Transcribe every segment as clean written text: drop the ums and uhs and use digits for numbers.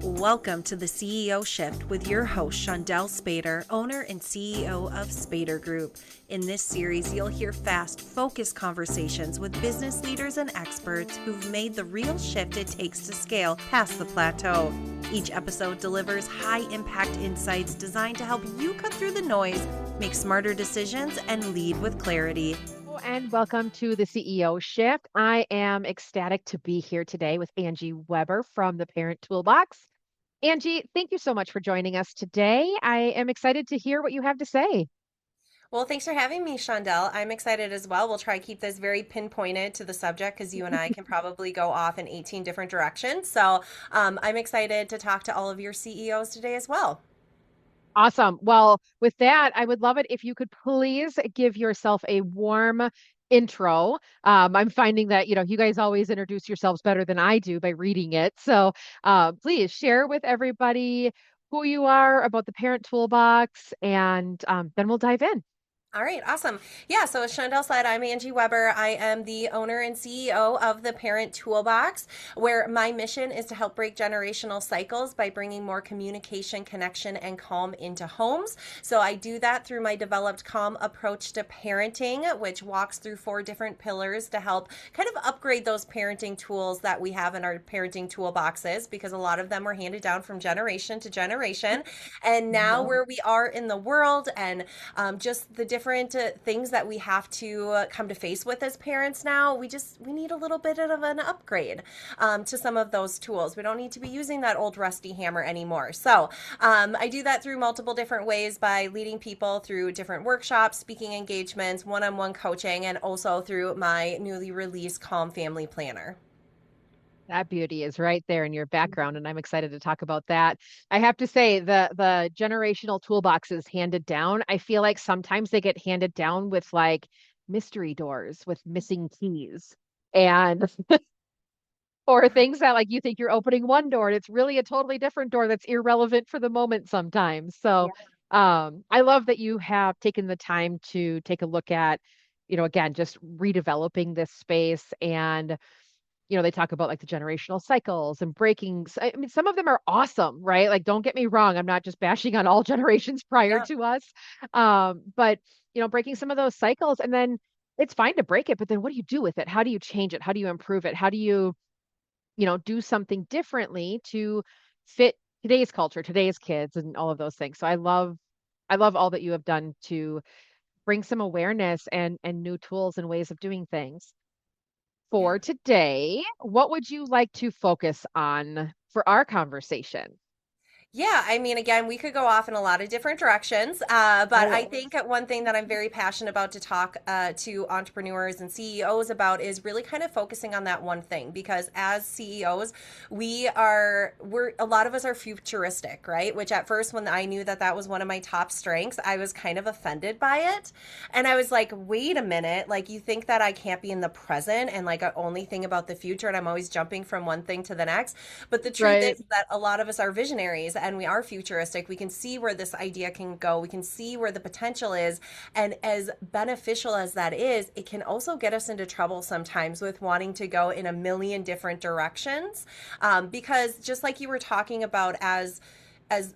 Welcome to the CEO Shift with your host, Shawndel Spader, owner and CEO of Spader Group. In this series, you'll hear fast, focused conversations with business leaders and experts who've made the real shift it takes to scale past the plateau. Each episode delivers high-impact insights designed to help you cut through the noise, make smarter decisions, and lead with clarity. And welcome to the CEO Shift. I am ecstatic to be here today with Angie Weber from the Parent Toolbox. Angie, thank you so much for joining us today. I am excited to hear what you have to say. Well, thanks for having me, Shawndel. I'm excited as well. We'll try to keep this very pinpointed to the subject because you and I can probably go off in 18 different directions. So I'm excited to talk to all of your CEOs today as well. Awesome. Well, with that, I would love it if you could please give yourself a warm intro. I'm finding that, you guys always introduce yourselves better than I do by reading it. So please share with everybody who you are about the Parent Toolbox, and then we'll dive in. All right, awesome. Yeah, so as Shawndel said, I'm Angie Weber. I am the owner and CEO of the Parent Toolbox, where my mission is to help break generational cycles by bringing more communication, connection, and calm into homes. So I do that through my developed calm approach to parenting, which walks through 4 different pillars to help kind of upgrade those parenting tools that we have in our parenting toolboxes, because a lot of them were handed down from generation to generation. And now Mhm. where we are in the world and just the different things that we have to come to face with as parents now, we need a little bit of an upgrade to some of those tools. We don't need to be using that old rusty hammer anymore. So I do that through multiple different ways by leading people through different workshops, speaking engagements, one-on-one coaching, and also through my newly released Calm Family Planner. That beauty is right there in your background, and I'm excited to talk about that. I have to say, the generational toolboxes handed down, I feel like sometimes they get handed down with like mystery doors with missing keys. And or things that like you think you're opening one door and it's really a totally different door that's irrelevant for the moment sometimes. So I love that you have taken the time to take a look at, again, just redeveloping this space. And they talk about like the generational cycles and breaking. I mean, some of them are awesome, right? Like, don't get me wrong. I'm not just bashing on all generations prior Yeah. to us. But, breaking some of those cycles, and then it's fine to break it, but then what do you do with it? How do you change it? How do you improve it? How do you, do something differently to fit today's culture, today's kids, and all of those things. So I love all that you have done to bring some awareness and new tools and ways of doing things. Yeah. For today, what would you like to focus on for our conversation? Yeah, I mean, again, we could go off in a lot of different directions, but I Oh, think one thing that I'm very passionate about to talk to entrepreneurs and CEOs about is really kind of focusing on that one thing. Because as CEOs, we're a lot of us are futuristic, right? Which at first, when I knew that that was one of my top strengths, I was kind of offended by it, and I was like, wait a minute, like you think that I can't be in the present and like I only think about the future, and I'm always jumping from one thing to the next. But the truth right. is that a lot of us are visionaries and we are futuristic. We can see where this idea can go. We can see where the potential is. And as beneficial as that is, it can also get us into trouble sometimes with wanting to go in a million different directions. Because just like you were talking about, as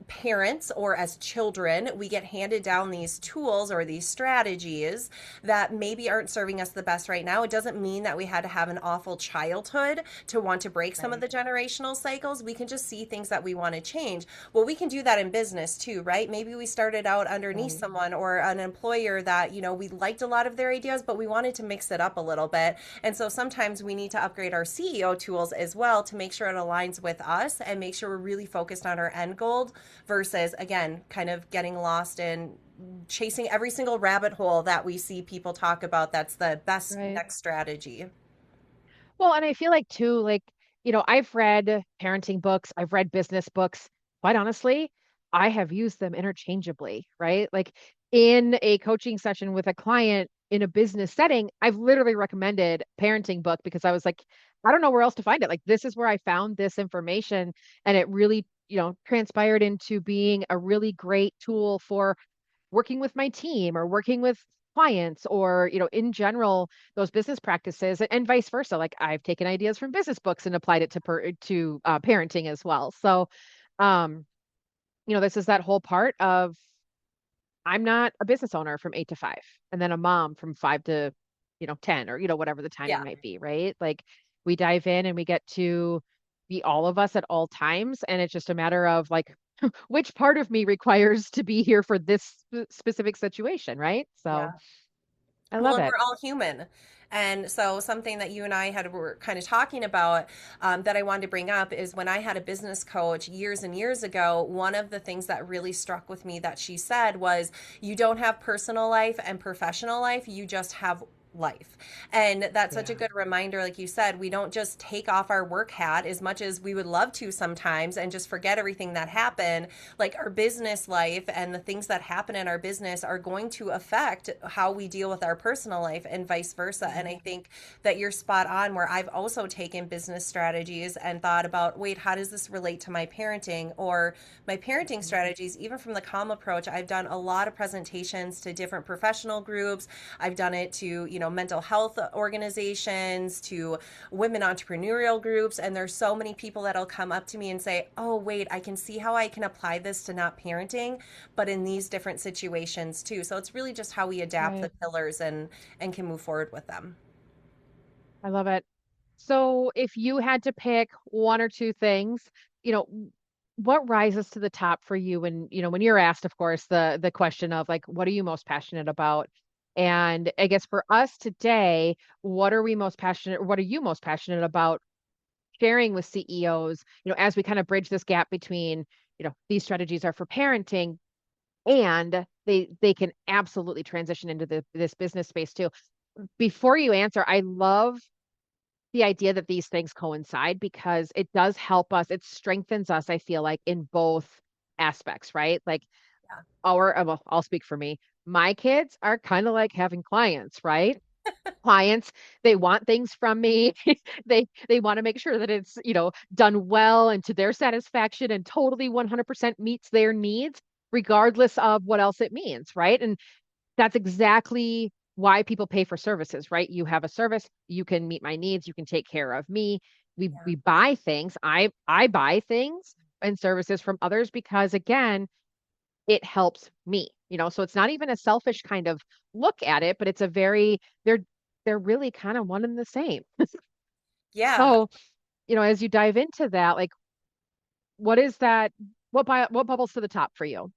parents or as children, we get handed down these tools or these strategies that maybe aren't serving us the best right now. It doesn't mean that we had to have an awful childhood to want to break some of Right. the generational cycles. We can just see things that we want to change. Well, we can do that in business too, right? Maybe we started out underneath Right. someone or an employer that, we liked a lot of their ideas, but we wanted to mix it up a little bit. And so sometimes we need to upgrade our CEO tools as well to make sure it aligns with us and make sure we're really focused on our end goal versus, again, kind of getting lost in chasing every single rabbit hole that we see people talk about. That's the best Right. next strategy. Well, and I feel like too, like, I've read parenting books, I've read business books. Quite honestly, I have used them interchangeably, right? Like in a coaching session with a client in a business setting, I've literally recommended parenting book because I was like, I don't know where else to find it. Like this is where I found this information, and it really, transpired into being a really great tool for working with my team or working with clients, or in general those business practices, and vice versa. Like I've taken ideas from business books and applied it to parenting as well. So Um, this is that whole part of I'm not a business owner from 8 to 5, and then a mom from 5 to, 10, or, whatever the timing Yeah. might be, right? Like we dive in and we get to be all of us at all times. And it's just a matter of like, which part of me requires to be here for this specific situation, right? So Yeah. I Well, love and it. we're all human. And so, something that you and I were kind of talking about, that I wanted to bring up is when I had a business coach years and years ago, one of the things that really struck with me that she said was, you don't have personal life and professional life, you just have life. And that's such a Yeah. good reminder. Like you said, we don't just take off our work hat as much as we would love to sometimes and just forget everything that happened. Like our business life and the things that happen in our business are going to affect how we deal with our personal life and vice versa. And Mhm. I think that you're spot on, where I've also taken business strategies and thought about, wait, how does this relate to my parenting, or my parenting Mhm. strategies? Even from the calm approach, I've done a lot of presentations to different professional groups. I've done it to, mental health organizations, to women entrepreneurial groups. And there's so many people that'll come up to me and say, oh, wait, I can see how I can apply this to not parenting, but in these different situations too. So it's really just how we adapt the Right. pillars and can move forward with them. I love it. So if you had to pick one or two things, you know, what rises to the top for you when, when you're asked, of course, the question of like, what are you most passionate about? And I guess for us today, what are you most passionate about sharing with CEOs, as we kind of bridge this gap between, these strategies are for parenting and they can absolutely transition into this business space too. Before you answer, I love the idea that these things coincide because it does help us, it strengthens us, I feel like, in both aspects, right? Like well, I'll speak for me. My kids are kind of like having clients, right? Clients, they want things from me. They want to make sure that it's, done well and to their satisfaction and totally 100% meets their needs, regardless of what else it means, right? And that's exactly why people pay for services, right? You have a service, you can meet my needs, you can take care of me. We Yeah. buy things. I buy things and services from others because again, it helps me. So it's not even a selfish kind of look at it, but it's a very they're really kind of one and the same. Yeah. So, as you dive into that, like what is that what bubbles to the top for you?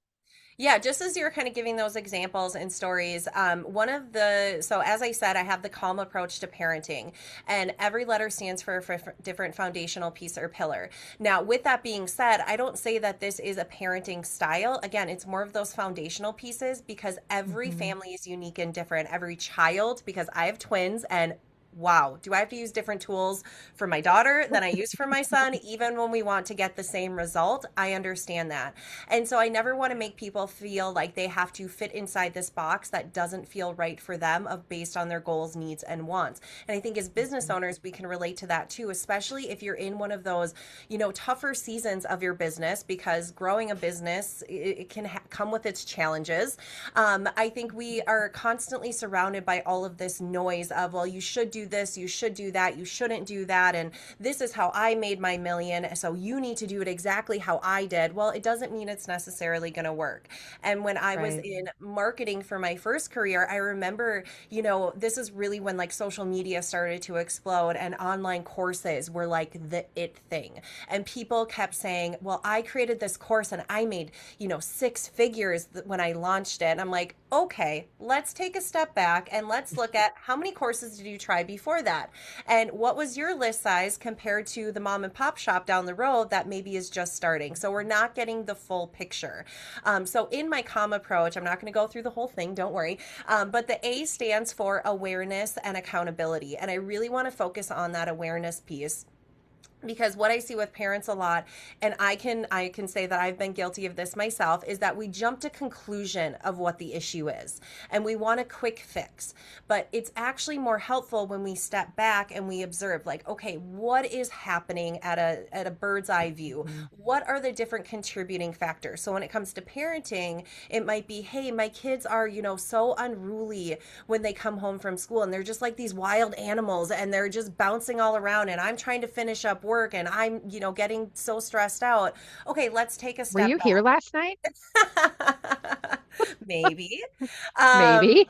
Yeah, just as you're kind of giving those examples and stories, so as I said, I have the calm approach to parenting, and every letter stands for a different foundational piece or pillar. Now, with that being said, I don't say that this is a parenting style. Again, it's more of those foundational pieces because every Hmm. family is unique and different. Every child, because I have twins, and wow, do I have to use different tools for my daughter than I use for my son, even when we want to get the same result? I understand that. And so I never want to make people feel like they have to fit inside this box that doesn't feel right for them of based on their goals, needs, and wants. And I think as business Hmm. owners, we can relate to that too, especially if you're in one of those, tougher seasons of your business, because growing a business, it can come with its challenges. I think we are constantly surrounded by all of this noise of, well, you should do this, you should do that, you shouldn't do that. And this is how I made my million. So you need to do it exactly how I did. Well, it doesn't mean it's necessarily going to work. And when I was Right. in marketing for my first career, I remember, this is really when like social media started to explode and online courses were like the it thing. And people kept saying, well, I created this course and I made, six figures when I launched it. And I'm like, okay, let's take a step back and let's look at how many courses did you try before that? And what was your list size compared to the mom and pop shop down the road that maybe is just starting? So we're not getting the full picture. So in my calm approach, I'm not going to go through the whole thing, don't worry. But the A stands for awareness and accountability. And I really want to focus on that awareness piece, because what I see with parents a lot, and I can say that I've been guilty of this myself, is that we jump to conclusion of what the issue is and we want a quick fix. But it's actually more helpful when we step back and we observe, like, okay, what is happening at a bird's eye view? Mhm. What are the different contributing factors? So when it comes to parenting, it might be, hey, my kids are, so unruly when they come home from school and they're just like these wild animals and they're just bouncing all around and I'm trying to finish up work and I'm, getting so stressed out. Okay, let's take a Were step you here last night? maybe. Um, Maybe.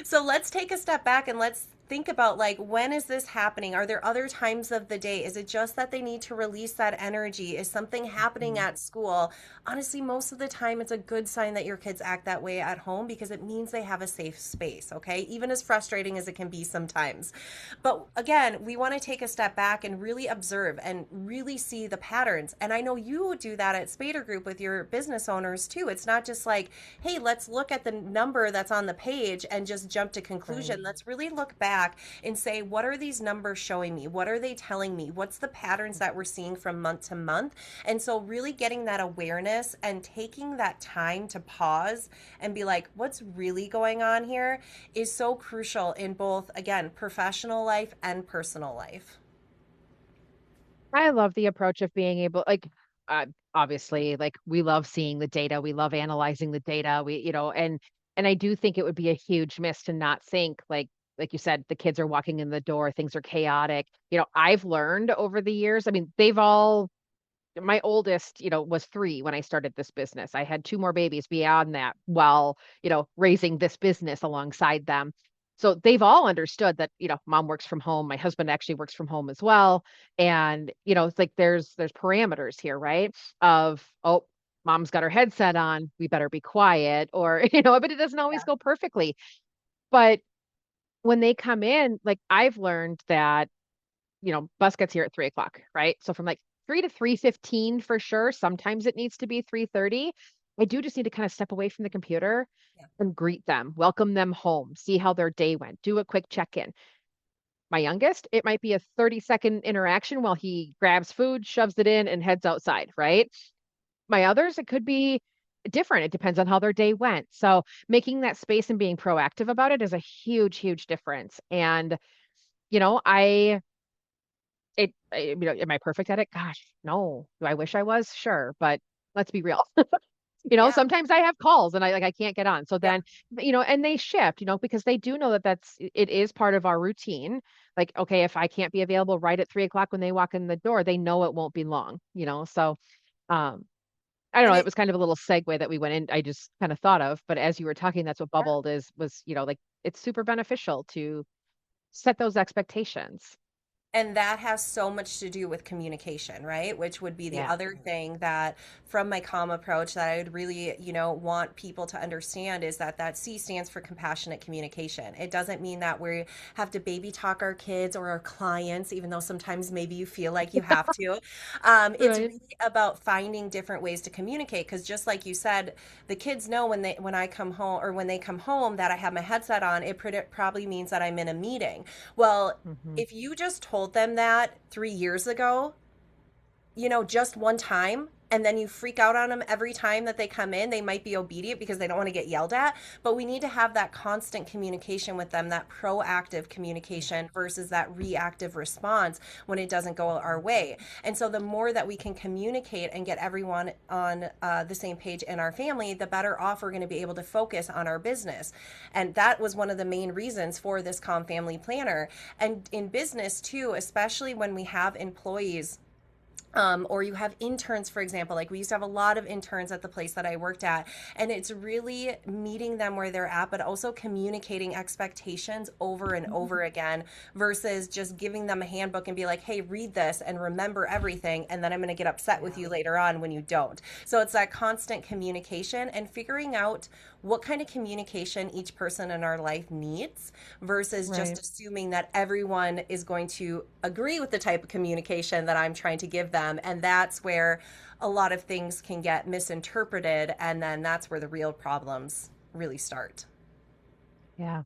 so let's take a step back and let's think about like when is this happening? Are there other times of the day? Is it just that they need to release that energy? Is something happening Mhm. at school? Honestly, most of the time it's a good sign that your kids act that way at home because it means they have a safe space, okay? Even as frustrating as it can be sometimes. But again, we want to take a step back and really observe and really see the patterns. And I know you do that at Spader Group with your business owners too. It's not just like, hey, let's look at the number that's on the page and just jump to Right. conclusion. Let's really look back and say, what are these numbers showing me? What are they telling me? What's the patterns that we're seeing from month to month? And so, really getting that awareness and taking that time to pause and be like, what's really going on here is so crucial in both, again, professional life and personal life. I love the approach of being able, like, uh, obviously, like we love seeing the data, we love analyzing the data, and I do think it would be a huge miss to not think like you said, the kids are walking in the door, things are chaotic. I've learned over the years. I mean, they've all my oldest, was 3 when I started this business. I had 2 more babies beyond that while, raising this business alongside them. So they've all understood that, mom works from home. My husband actually works from home as well. And, it's like there's parameters here, right? Of, oh, mom's got her headset on, we better be quiet, or, but it doesn't always Yeah. go perfectly. But when they come in, like I've learned that bus gets here at 3 o'clock, right? So from like 3 to 3:15 for sure. Sometimes it needs to be 3:30. I do just need to kind of step away from the computer Yeah. and greet them, welcome them home, see how their day went, do a quick check-in. My youngest, it might be a 30-second interaction while he grabs food, shoves it in, and heads outside, right? My others, it could be different. It depends on how their day went. So making that space and being proactive about it is a huge, huge difference. And, I am I perfect at it? Gosh, no. Do I wish I was? Sure, but let's be real. Yeah. Sometimes I have calls and I can't get on. So Yeah. then, and they shift, because they do know that it is part of our routine. Like, okay, if I can't be available right at 3 o'clock when they walk in the door, they know it won't be long. So um I don't And know, it it, was kind of a little segue that we went in, I just kind of thought of, but as you were talking, that's what yeah. bubbled was, like it's super beneficial to set those expectations. And that has so much to do with communication, right? Which would be the Yeah. other thing that from my calm approach that I would really, want people to understand is that C stands for compassionate communication. It doesn't mean that we have to baby talk our kids or our clients, even though sometimes maybe you feel like you have to. It's Right. really about finding different ways to communicate because just like you said, the kids know when I come home or when they come home that I have my headset on, it probably means that I'm in a meeting. Well, Hmm. if you just told them that 3 years ago, just one time, and then you freak out on them every time that they come in, they might be obedient because they don't want to get yelled at. But we need to have that constant communication with them, that proactive communication versus that reactive response when it doesn't go our way. And so, the more that we can communicate and get everyone on the same page in our family, the better off we're going to be able to focus on our business. And that was one of the main reasons for this Calm Family Planner. And in business, too, especially when we have employees or you have interns, for example. Like we used to have a lot of interns at the place that I worked at, and it's really meeting them where they're at, but also communicating expectations over and over again versus just giving them a handbook and be like, hey, read this and remember everything, and then I'm going to get upset with Yeah. you later on when you don't. So it's that constant communication and figuring out what kind of communication each person in our life needs versus just Right. assuming that everyone is going to agree with the type of communication that I'm trying to give them. And that's where a lot of things can get misinterpreted. And then that's where the real problems really start. Yeah.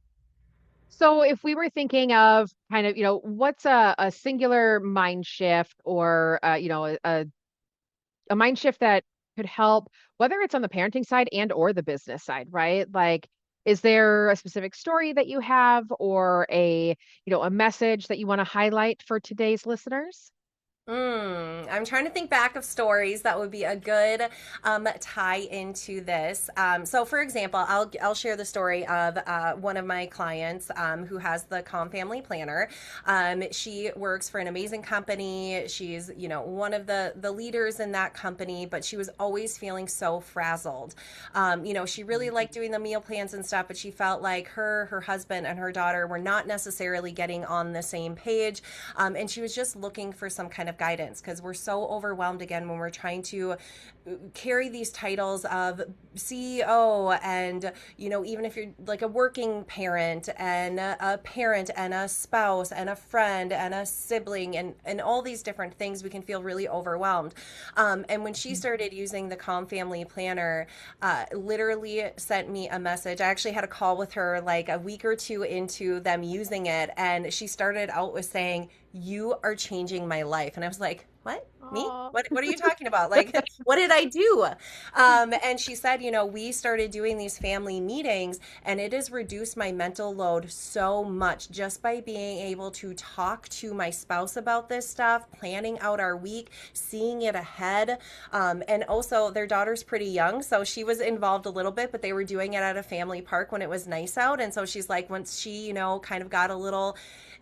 So if we were thinking of kind of, what's a singular mind shift or, a mind shift that could help, whether it's on the parenting side and or the business side, right? Like, is there a specific story that you have or a message that you want to highlight for today's listeners? I'm trying to think back of stories that would be a good tie into this. So, for example, I'll share the story of one of my clients who has the Calm Family Planner. She works for an amazing company. She's one of the leaders in that company, but she was always feeling so frazzled. She really liked doing the meal plans and stuff, but she felt like her husband, and her daughter were not necessarily getting on the same page, and she was just looking for some kind of guidance because we're so overwhelmed again when we're trying to carry these titles of CEO, and even if you're like a working parent and a parent and a spouse and a friend and a sibling and all these different things, we can feel really overwhelmed. And when she started using the Calm Family Planner, literally sent me a message. I actually had a call with her like a week or two into them using it, and she started out with saying, "You are changing my life." And I was like, "What? Me? Oh, What are you talking about? Like, what did I do?" And she said, we started doing these family meetings, and it has reduced my mental load so much just by being able to talk to my spouse about this stuff, planning out our week, seeing it ahead. And also, their daughter's pretty young, so she was involved a little bit, but they were doing it at a family park when it was nice out. And so she's like, once she, kind of got a little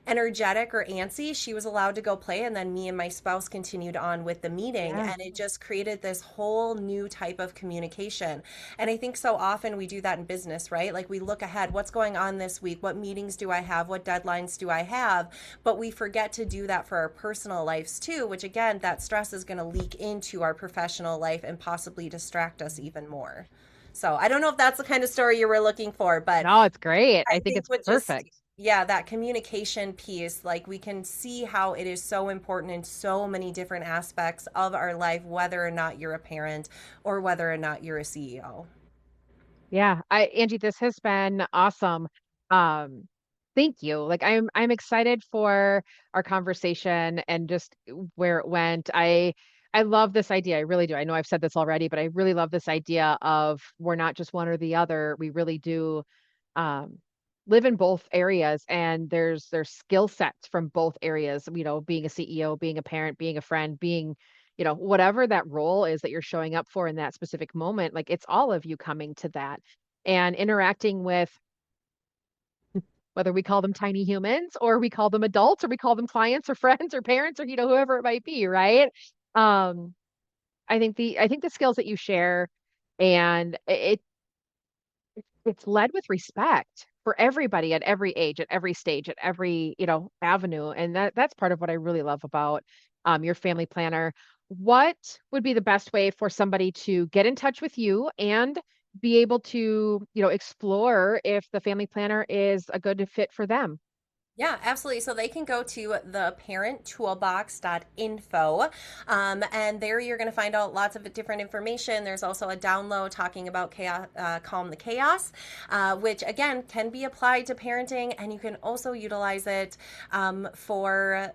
energetic or antsy, she was allowed to go play, and then me and my spouse continued on with the meeting, yeah. and it just created this whole new type of communication. And I think so often we do that in business, right? Like we look ahead, what's going on this week, what meetings do I have, what deadlines do I have, but we forget to do that for our personal lives too, which again, that stress is going to leak into our professional life and possibly distract us even more. So I don't know if that's the kind of story you were looking for, but No, it's great. I I think think it's with just, perfect. yeah, that communication piece, like we can see how it is so important in so many different aspects of our life, whether or not you're a parent or whether or not you're a CEO. Yeah, Angie, this has been awesome. Um, Thank you. Like I'm excited for our conversation and just where it went. I love this idea. I really do. I know I've said this already, but I really love this idea of we're not just one or the other. We really do um live in both areas, and there's skill sets from both areas, being a CEO, being a parent, being a friend, being whatever that role is that you're showing up for in that specific moment, like it's all of you coming to that and interacting with, whether we call them tiny humans or we call them adults or we call them clients or friends or parents or whoever it might be, right? um I think the skills that you share, and it's led with respect for everybody at every age, at every stage, at every, avenue. And that's part of what I really love about your family planner. What would be the best way for somebody to get in touch with you and be able to, explore if the family planner is a good fit for them? Yeah, absolutely. So they can go to the parenttoolbox.info. And there you're going to find out lots of different information. There's also a download talking about chaos, Calm the Chaos, which again can be applied to parenting, and you can also utilize it for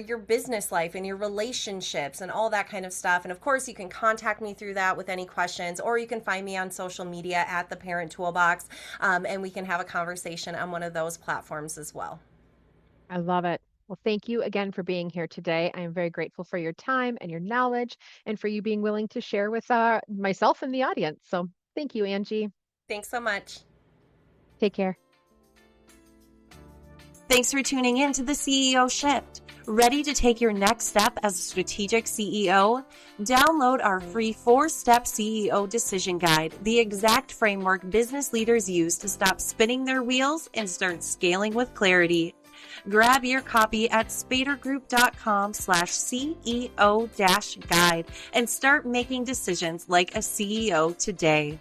your business life and your relationships and all that kind of stuff. And of course, you can contact me through that with any questions, or you can find me on social media at the Parent Toolbox, and we can have a conversation on one of those platforms as well. I love it. Well, thank you again for being here today. I am very grateful for your time and your knowledge and for you being willing to share with myself and the audience. So thank you, Angie. Thanks so much. Take care. Thanks for tuning in to the CEO Shift. Ready to take your next step as a strategic CEO? Download our free 4-step CEO decision guide, the exact framework business leaders use to stop spinning their wheels and start scaling with clarity. Grab your copy at spadergroup.com/CEO-guide and start making decisions like a CEO today.